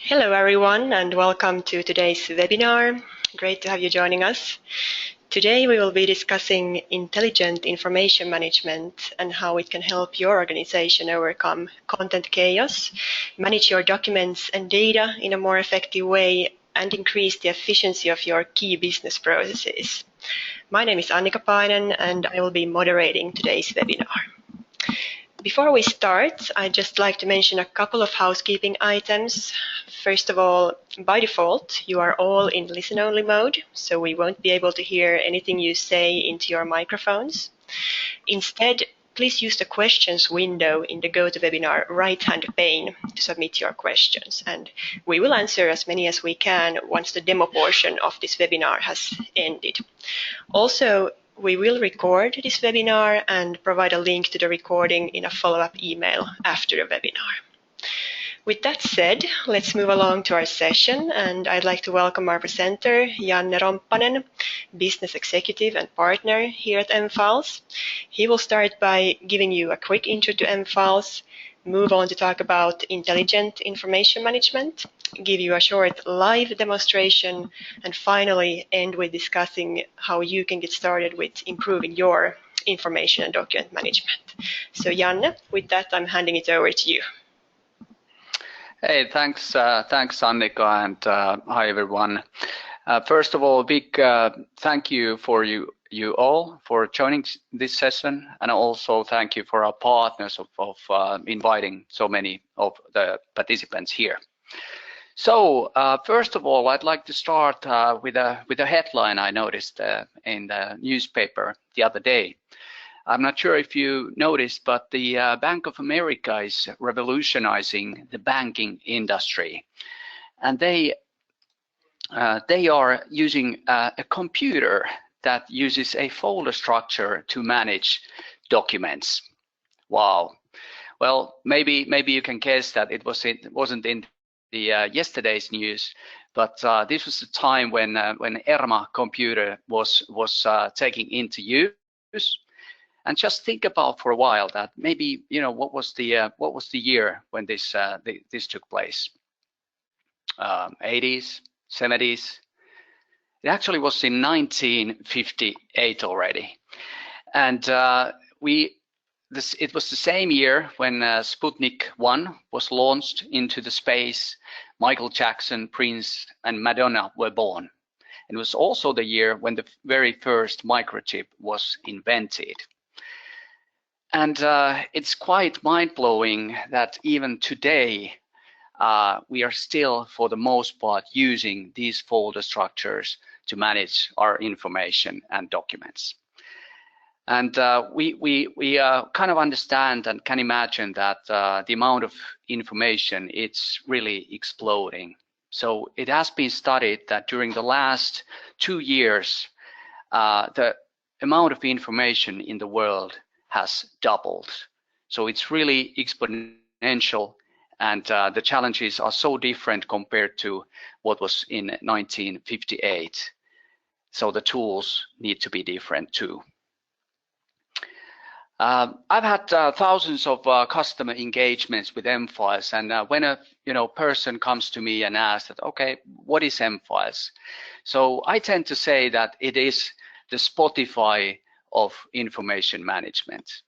Hello everyone and welcome to today's webinar. Great to have you joining us. Today we will be discussing intelligent information management and how it can help your organization overcome content chaos, manage your documents and data in a more effective way, and increase the efficiency of your key business processes. My name is Annika Painen and I will be moderating today's webinar. Before we start, I'd just like to mention a couple of housekeeping items. First of all, by default, you are all in listen-only mode, so we won't be able to hear anything you say into your microphones. Instead, please use the questions window in the GoToWebinar right-hand pane to submit your questions, and we will answer as many as we can once the demo portion of this webinar has ended. Also, we will record this webinar and provide a link to the recording in a follow-up email after the webinar. With that said, let's move along to our session, and I'd like to welcome our presenter, Janne Romppanen, Business Executive and Partner here at MFiles. He will start by giving you a quick intro to MFiles, move on to talk about intelligent information management, give you a short live demonstration, and finally end with discussing how you can get started with improving your information and document management. So Janne, with that, I'm handing it over to you. Hey, thanks Annika, and hi everyone. First of all, a big thank you for you all for joining this session, and also thank you for our partners of inviting so many of the participants here. So first of all, I'd like to start with a headline I noticed in the newspaper the other day. I'm not sure if you noticed, but the Bank of America is revolutionizing the banking industry, and they are using a computer that uses a folder structure to manage documents. Wow. Well, maybe you can guess that it wasn't in the yesterday's news, but this was the time when ERMA computer was taking into use. And just think about for a while that maybe what was the year when this took place? 80s, 70s. It actually was in 1958 already, and it was the same year when Sputnik 1 was launched into the space. Michael Jackson, Prince, and Madonna were born. It was also the year when the very first microchip was invented. And it's quite mind-blowing that even today we are still, for the most part, using these folder structures to manage our information and documents. And we kind of understand and can imagine that the amount of information, it's really exploding. So it has been studied that during the last 2 years, the amount of information in the world has doubled. So it's really exponential, and the challenges are so different compared to what was in 1958. So the tools need to be different too. I've had thousands of customer engagements with MFiles, and when a person comes to me and asks that, okay, what is MFiles? So I tend to say that it is the Spotify of information management.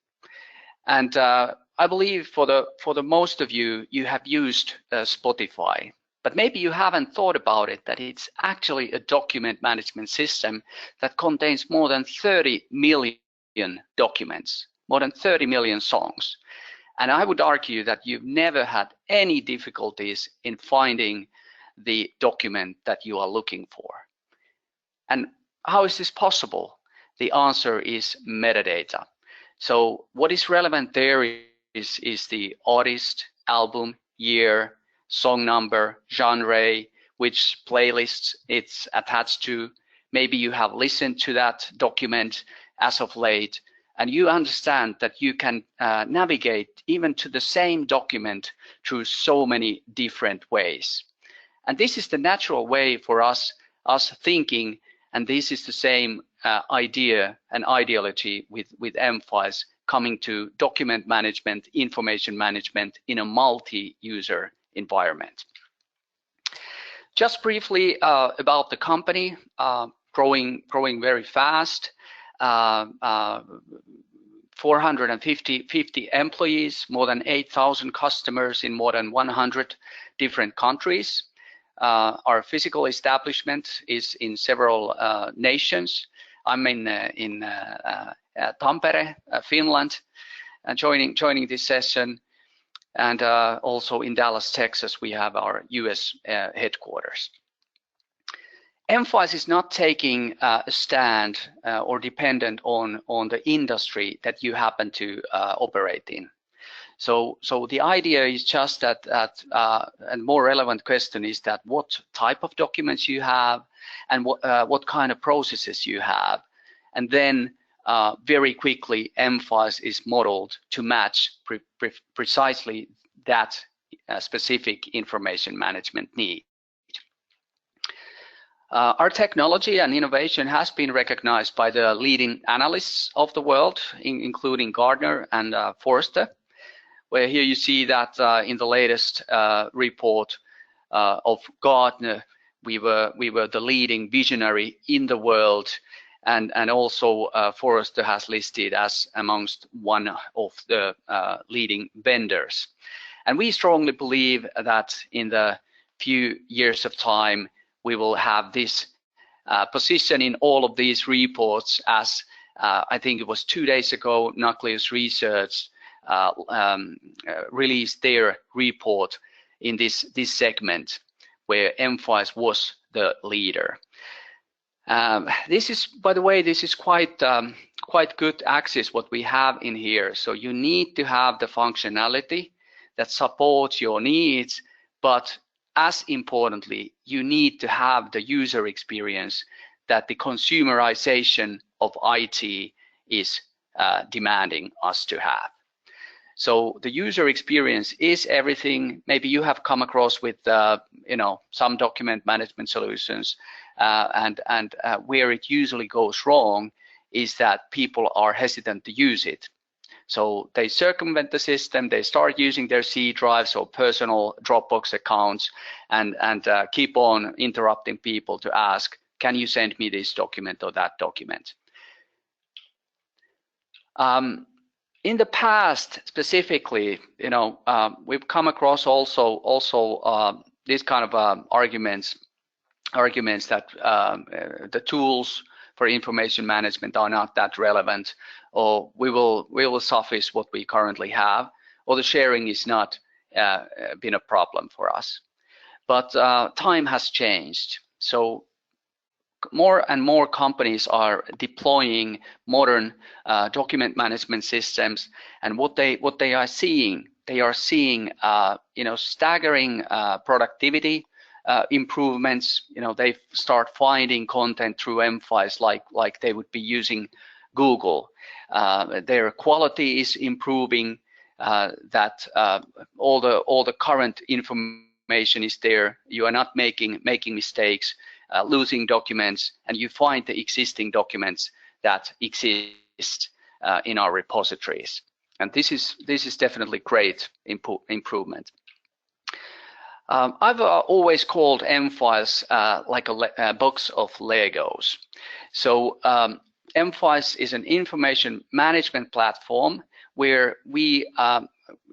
And I believe for the most of you, you have used Spotify, but maybe you haven't thought about it, that it's actually a document management system that contains more than 30 million documents, more than 30 million songs. And I would argue that you've never had any difficulties in finding the document that you are looking for. And how is this possible? The answer is metadata. So what is relevant there is the artist, album, year, song number, genre, which playlists it's attached to. Maybe you have listened to that document as of late, and you understand that you can navigate even to the same document through so many different ways. And this is the natural way for us thinking, and this is the same idea and ideology with MFiles coming to document management, information management in a multi-user environment. Just briefly about the company, growing very fast. 450 employees, more than 8,000 customers in more than 100 different countries. Our physical establishment is in several nations. I'm in Tampere, Finland, joining this session, and also in Dallas, Texas, we have our US headquarters. MFiles is not taking a stand or dependent on the industry that you happen to operate in. So the idea is just that, a more relevant question is that what type of documents you have and what kind of processes you have. And then very quickly, MFiles is modeled to match precisely that specific information management need. Our technology and innovation has been recognized by the leading analysts of the world, including Gartner and Forrester, where here you see that in the latest report of Gartner, we were the leading visionary in the world, and also Forrester has listed as amongst one of the leading vendors. And we strongly believe that in the few years of time, we will have this position in all of these reports, as I think it was 2 days ago, Nucleus Research released their report in this segment, where MFiles was the leader. This is, by the way, this is quite good access what we have in here. So you need to have the functionality that supports your needs, but as importantly, you need to have the user experience that the consumerization of IT is demanding us to have. So the user experience is everything. Maybe you have come across with some document management solutions, and where it usually goes wrong is that people are hesitant to use it. So they circumvent the system, they start using their C drives or personal Dropbox accounts, and keep on interrupting people to ask, can you send me this document or that document? In the past, specifically, we've come across also these kind of arguments that the tools for information management are not that relevant, or we will suffice what we currently have, or the sharing is not been a problem for us. But time has changed. So more and more companies are deploying modern document management systems, and what they are seeing, staggering productivity improvements. They start finding content through MFiles like they would be using Google. Their quality is improving. That all the current information is there. You are not making mistakes, losing documents, and you find the existing documents that exist in our repositories. And this is definitely great improvement. I've always called MFiles like a box of Legos. So MFiles is an information management platform where we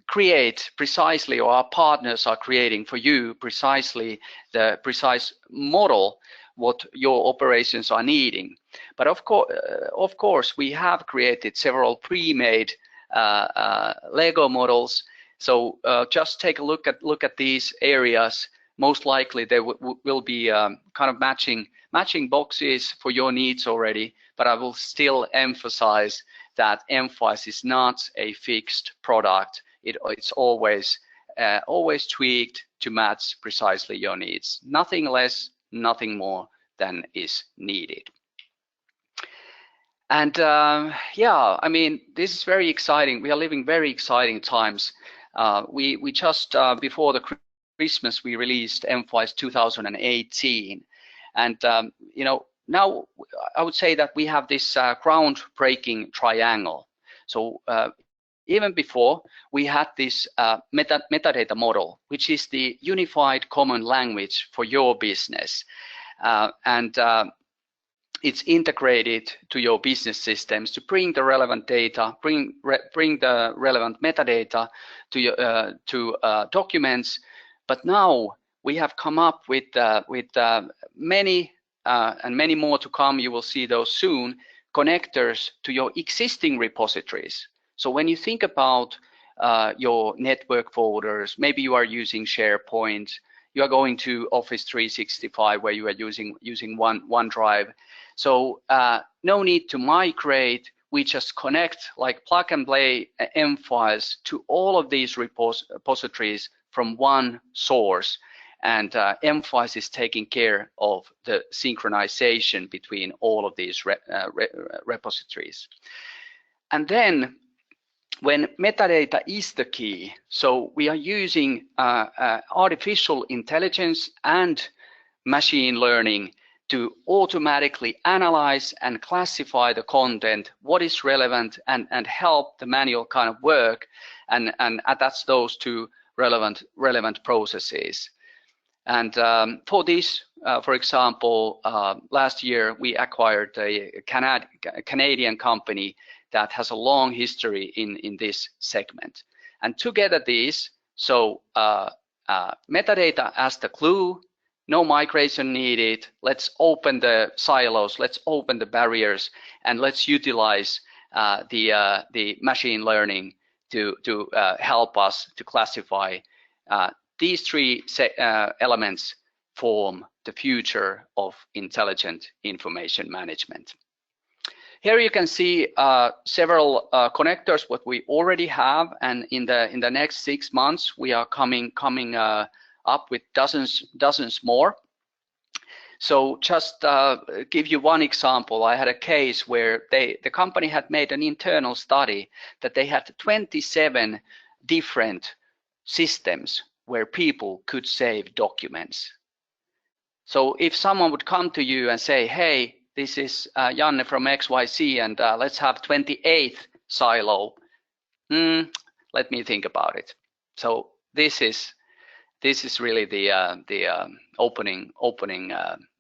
create precisely, or our partners are creating for you precisely the precise model what your operations are needing. But of course, we have created several pre-made Lego models. So just take a look at these areas. Most likely there will be kind of matching boxes for your needs already, but I will still emphasize that MFiles is not a fixed product. It's always tweaked to match precisely your needs. Nothing less, nothing more than is needed. And yeah, I mean, this is very exciting. We are living very exciting times. We just before the Christmas we released MFiles 2018, and now I would say that we have this groundbreaking triangle. So even before, we had this metadata model, which is the unified common language for your business. It's integrated to your business systems to bring the relevant data, bring the relevant metadata to your documents. But now we have come up with many and many more to come. You will see those soon. Connectors to your existing repositories. So when you think about your network folders, maybe you are using SharePoint, you are going to Office 365 where you are using OneDrive. So no need to migrate. We just connect, like plug and play MFiles to all of these repositories from one source. And MFiles is taking care of the synchronization between all of these repositories. And then when metadata is the key, so we are using artificial intelligence and machine learning to automatically analyze and classify the content, what is relevant, and help the manual kind of work and attach those to relevant processes. And for this, for example, last year we acquired a Canadian company that has a long history in this segment. And together these, so metadata as the clue, no migration needed. Let's open the silos, let's open the barriers, and let's utilize the machine learning to help us to classify. These three elements form the future of intelligent information management. Here you can see several connectors what we already have, and in the next 6 months we are coming up with dozens more. So just give you one example. I had a case where the company had made an internal study that they had 27 different systems where people could save documents. So if someone would come to you and say, hey, this is Janne from XYZ, and let's have 28th silo. Let me think about it. So this is really the opening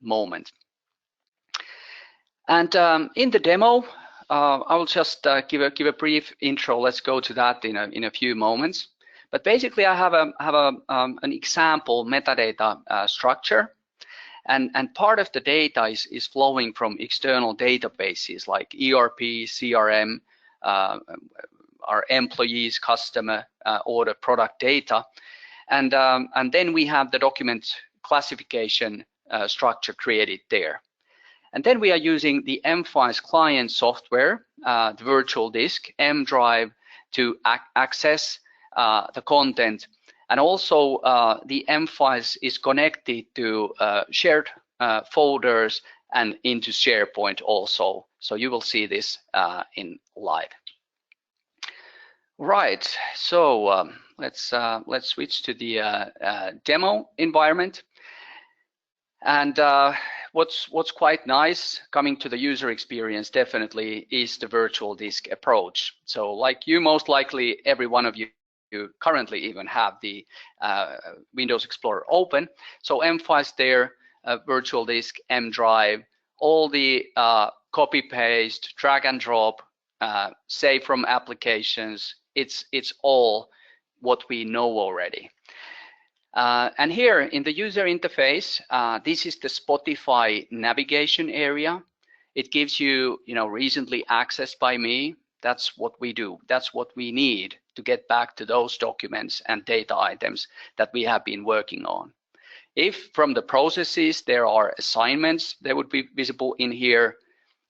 moment. And in the demo, I will just give a brief intro. Let's go to that in a few moments. But basically, I have an example metadata structure. And part of the data is flowing from external databases like ERP, CRM, our employees, customer, order, product data. And then we have the document classification structure created there. And then we are using the MFiles client software, the virtual disk, M-Drive, to access the content. And also the MFiles is connected to shared folders and into SharePoint also. So you will see this in live. Right, so let's switch to the demo environment. And what's quite nice coming to the user experience definitely is the virtual disk approach. So like you, most likely every one of you currently even have the Windows Explorer open. So MFiles there, virtual disk, M-Drive, all the copy paste, drag and drop, save from applications. It's all what we know already. And here in the user interface, this is the Spotify navigation area. It gives you, recently accessed by me. That's what we do. That's what we need to get back to those documents and data items that we have been working on. If from the processes there are assignments, they would be visible in here.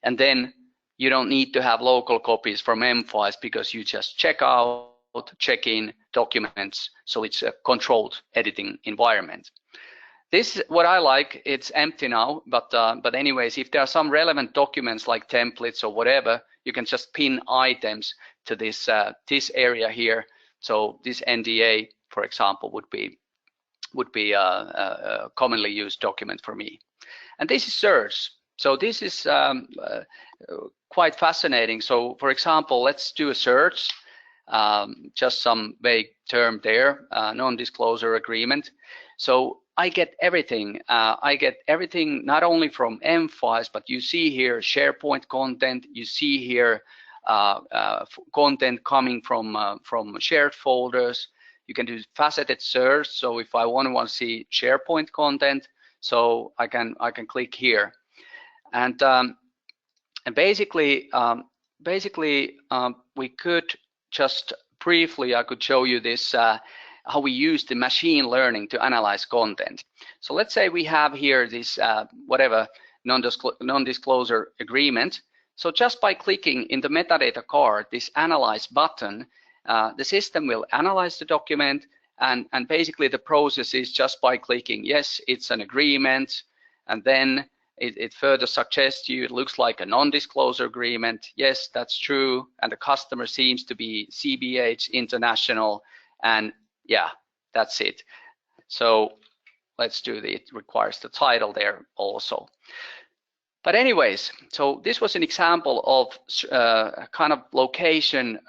And then you don't need to have local copies from MFiles because you just check out, check in documents. So it's a controlled editing environment. This, what I like, it's empty now, but anyways, if there are some relevant documents like templates or whatever, you can just pin items to this area here. So this NDA, for example, would be a commonly used document for me. And this is search. So this is quite fascinating. So for example, let's do a search. just some vague term there, non-disclosure agreement. So I get everything. I get everything not only from MFiles, but you see here SharePoint content. You see here content coming from shared folders. You can do faceted search. So if I want to see SharePoint content, so I can click here, and basically we could just briefly, I could show you this how we use the machine learning to analyze content. So let's say we have here this whatever non-disclosure agreement. So just by clicking in the metadata card, this analyze button, the system will analyze the document, and basically the process is just by clicking yes, it's an agreement, and then it further suggests you it looks like a non-disclosure agreement. Yes, that's true, and the customer seems to be CBH International, and yeah, that's it. So let's do it requires the title there also. But anyways, so this was an example of kind of location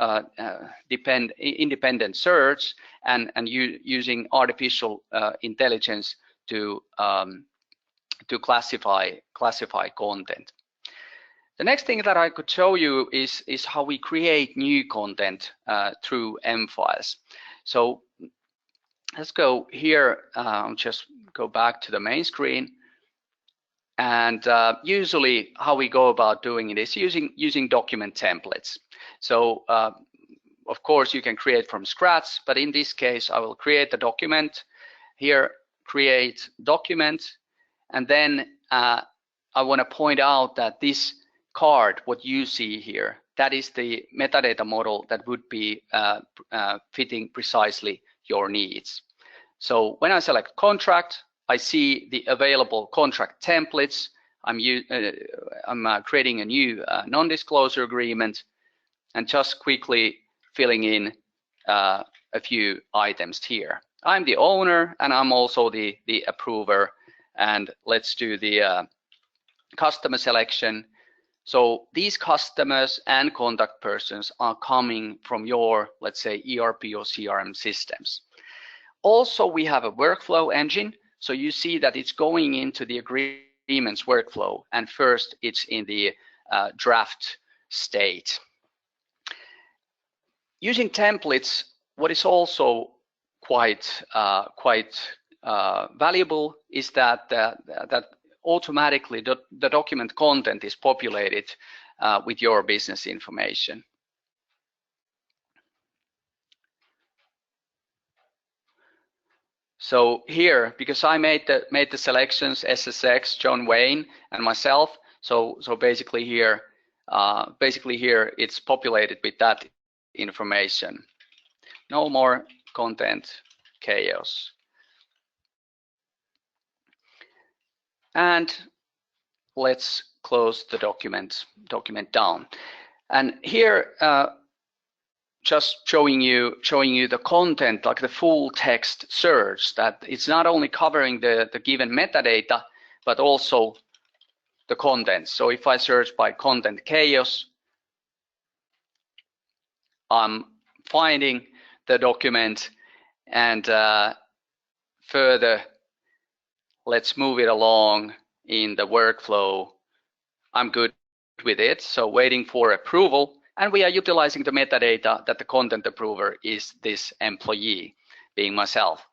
independent search and using artificial intelligence to classify content. The next thing that I could show you is how we create new content through MFiles. So let's go here. I'll just go back to the main screen. And usually how we go about doing it is using document templates. So of course you can create from scratch, but in this case I will create a document here, create document, and then I want to point out that this card, what you see here, that is the metadata model that would be fitting precisely your needs. So when I select contract, I see the available contract templates. I'm creating a new non-disclosure agreement and just quickly filling in a few items here. I'm the owner and I'm also the approver. And let's do the customer selection. So these customers and contact persons are coming from your, let's say, ERP or CRM systems. Also, we have a workflow engine. So you see that it's going into the agreements workflow, and first it's in the draft state. Using templates, what is also quite valuable is that that automatically the document content is populated with your business information. So here, because I made the selections, SSX, John Wayne, and myself. So basically here it's populated with that information. No more content chaos. And let's close the document down. And here, just showing you the content, like the full text search, that it's not only covering the given metadata, but also the content. So if I search by content chaos, I'm finding the document, and further, let's move it along in the workflow. I'm good with it, so waiting for approval. And we are utilizing the metadata that the content approver is this employee, being myself.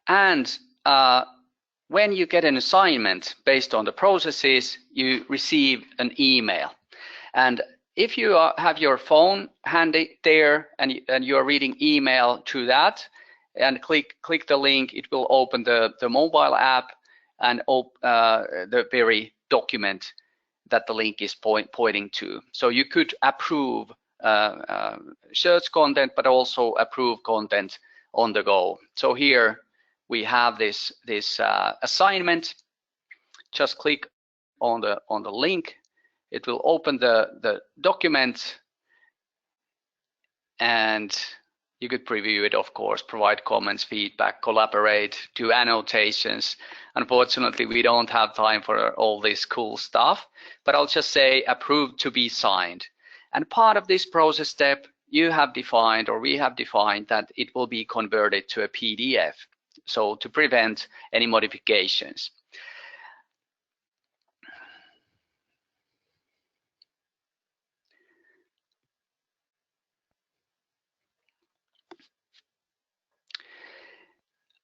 And when you get an assignment based on the processes, you receive an email. And if you have your phone handy there and you are reading email through that, and click the link, it will open the mobile app and the very document that the link is pointing to. So you could approve search content, but also approve content on the go. So here we have this assignment. Just click on the link. It will open the document, and You could preview it, of course, provide comments, feedback, collaborate, do annotations. Unfortunately, we don't have time for all this cool stuff, but I'll just say approved to be signed. And part of this process step, you have defined, or we have defined, that it will be converted to a PDF, so to prevent any modifications.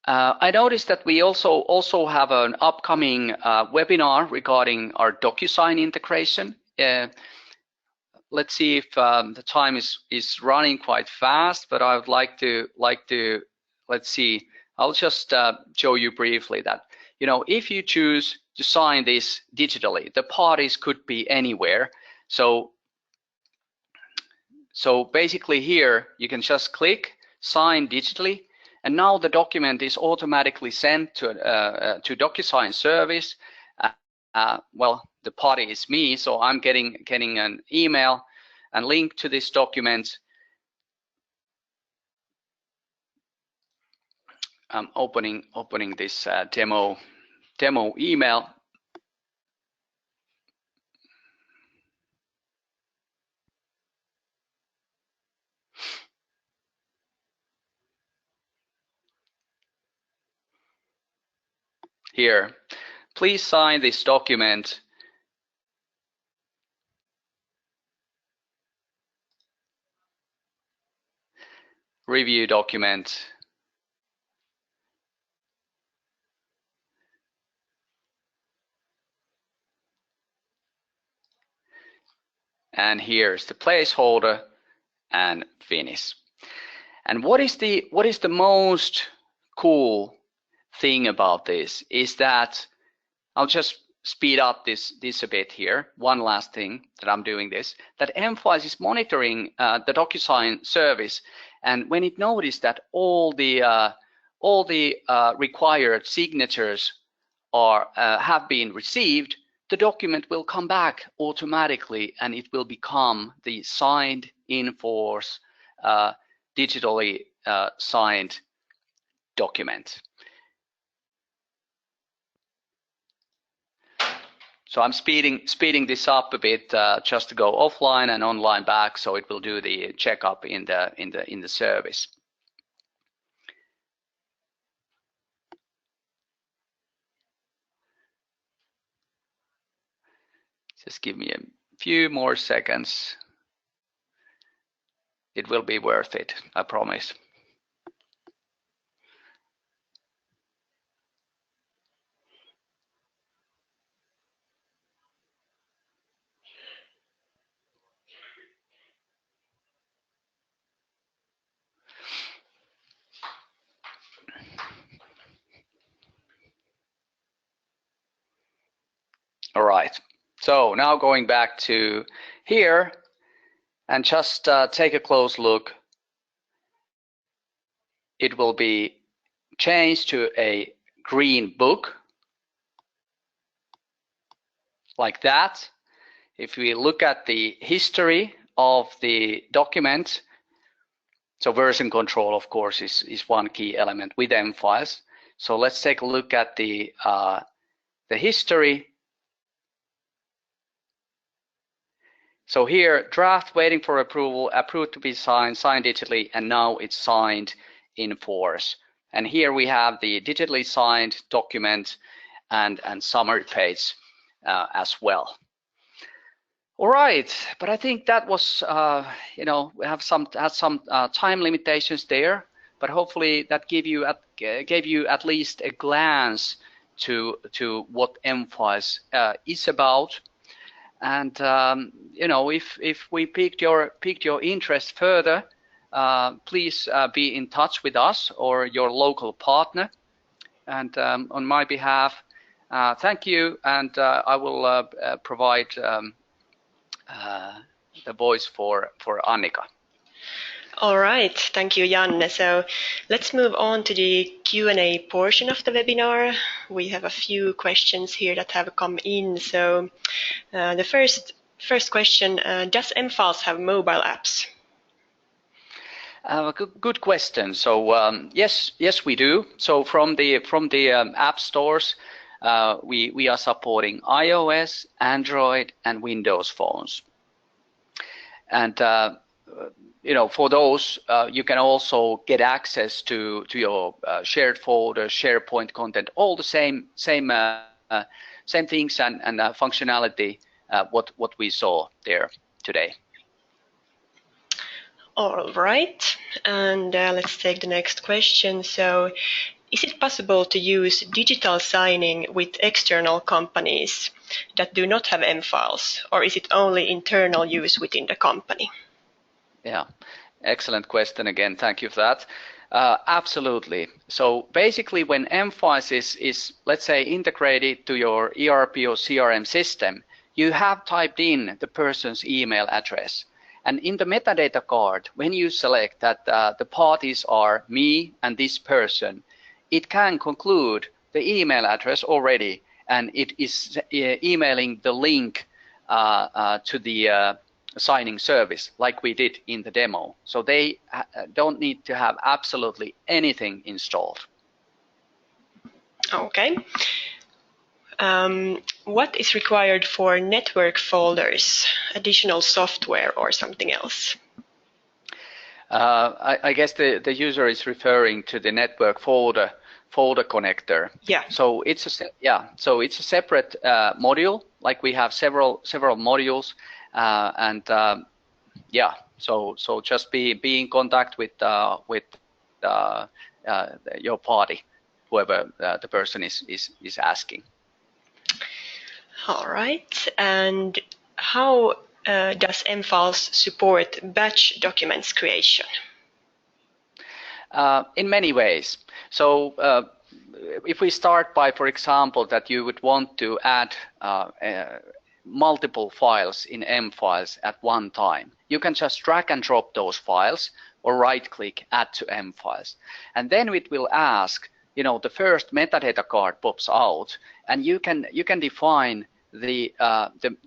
I noticed that we also have an upcoming webinar regarding our Docusign integration. Let's see if the time is running quite fast, but I would like to let's see. I'll just show you briefly that, you know, if you choose to sign this digitally, the parties could be anywhere. So basically here you can just click sign digitally, and now the document is automatically sent to Docusign service. Well, the party is me, so I'm getting an email and link to this document. I'm opening this demo email. Here, please sign this document. Review document. And here's the placeholder and finish. And what is the most cool thing about this is that I'll just speed up this a bit here. One last thing that I'm doing this, that MFiles is monitoring the Docusign service, and when it noticed that all the required signatures are have been received, the document will come back automatically, and it will become the signed in force digitally signed document. So I'm speeding this up a bit just to go offline and online back, so it will do the checkup in the service. Just give me a few more seconds. It will be worth it, I promise. All right, so now going back to here and just take a close look. It will be changed to a green book like that. If we look at the history of the document, so version control, of course, is one key element with MFiles. So let's take a look at the history. So here, draft waiting for approval, approved to be signed, signed digitally, and now it's signed in force. And here we have the digitally signed document and summary page as well. All right, but I think that was, you know, we have some time limitations there, but hopefully that gave you at least a glance to what MFiles is about. And you know, if we piqued your interest further, please be in touch with us or your local partner. And on my behalf, thank you, and I will provide the voice for Annika. All right, thank you, Janne. So let's move on to the Q&A portion of the webinar. We have a few questions here that have come in. So the first question, does MFiles have mobile apps? Good question. So yes, we do. So from the app stores, we are supporting iOS, Android, and Windows phones. And for those, you can also get access to your shared folder, SharePoint content, all the same things and functionality what we saw there today. All right, and let's take the next question. So, is it possible to use digital signing with external companies that do not have MFiles, or is it only internal use within the company? Yeah, excellent question again. Thank you for that. Absolutely. So basically, when MFiles is let's say integrated to your ERP or CRM system, you have typed in the person's email address. And in the metadata card, when you select that the parties are me and this person, it can conclude the email address already, and it is emailing the link to the signing service like we did in the demo. So they don't need to have absolutely anything installed. Okay. What is required for network folders? Additional software or something else? I guess the user is referring to the network folder connector. Yeah. So it's a separate module. Like we have several modules, and so just be in contact with your party, whoever the person is asking. All right, and how does MFiles support batch documents creation? In many ways. So if we start by, for example, that you would want to add multiple files in MFiles at one time, you can just drag and drop those files or right-click Add to MFiles. And then it will ask, the first metadata card pops out, and you can define the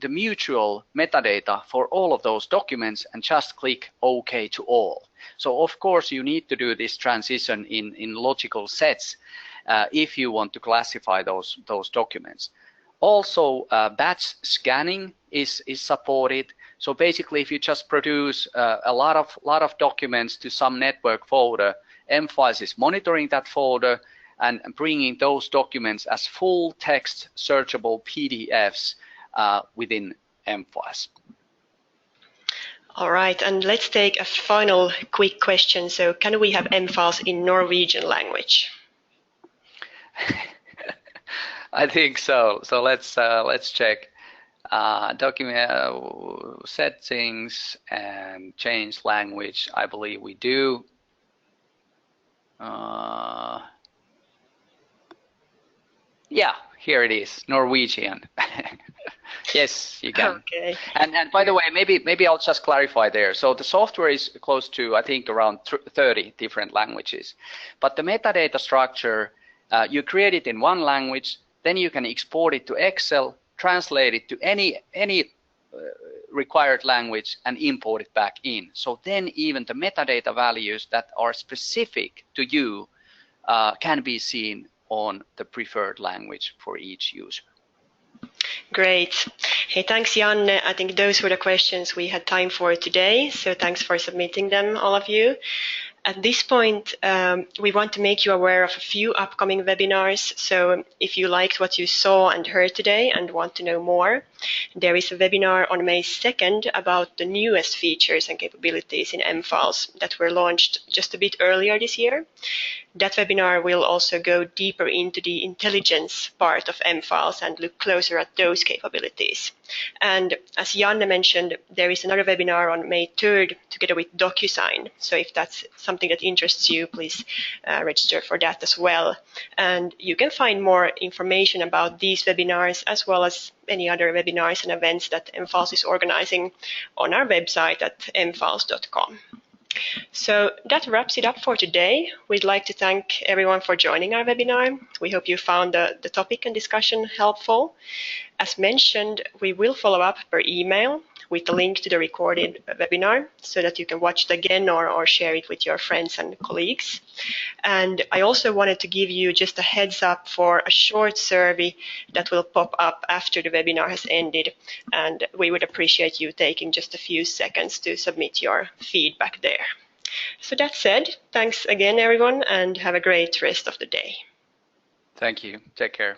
mutual metadata for all of those documents and just click OK to all. So of course you need to do this transition in logical sets if you want to classify those documents. Also, batch scanning is supported. So basically, if you just produce a lot of documents to some network folder, MFiles is monitoring that folder and bringing those documents as full text searchable PDFs within MFiles. All right, and let's take a final quick question. So, can we have MFiles in Norwegian language? I think so. So let's check. Document settings and change language. I believe we do. Yeah, here it is, Norwegian. Yes, you can. Okay. And by the way, maybe I'll just clarify there. So the software is close to, I think, around 30 different languages. But the metadata structure, you create it in one language, then you can export it to Excel, translate it to any required language, and import it back in. So then even the metadata values that are specific to you can be seen on the preferred language for each user. Great. Hey, thanks, Janne. I think those were the questions we had time for today. So thanks for submitting them, all of you. At this point, we want to make you aware of a few upcoming webinars. So if you liked what you saw and heard today and want to know more, there is a webinar on May 2nd about the newest features and capabilities in MFiles that were launched just a bit earlier this year. That webinar will also go deeper into the intelligence part of MFiles and look closer at those capabilities. And as Janne mentioned, there is another webinar on May 3rd together with Docusign. So if that's something that interests you, please register for that as well. And you can find more information about these webinars as well as any other webinars and events that MFiles is organizing on our website at mfiles.com. So that wraps it up for today. We'd like to thank everyone for joining our webinar. We hope you found the topic and discussion helpful. As mentioned, we will follow up per email with a link to the recorded webinar so that you can watch it again or share it with your friends and colleagues. And I also wanted to give you just a heads up for a short survey that will pop up after the webinar has ended, and we would appreciate you taking just a few seconds to submit your feedback there. So that said, thanks again everyone, and have a great rest of the day. Thank you. Take care.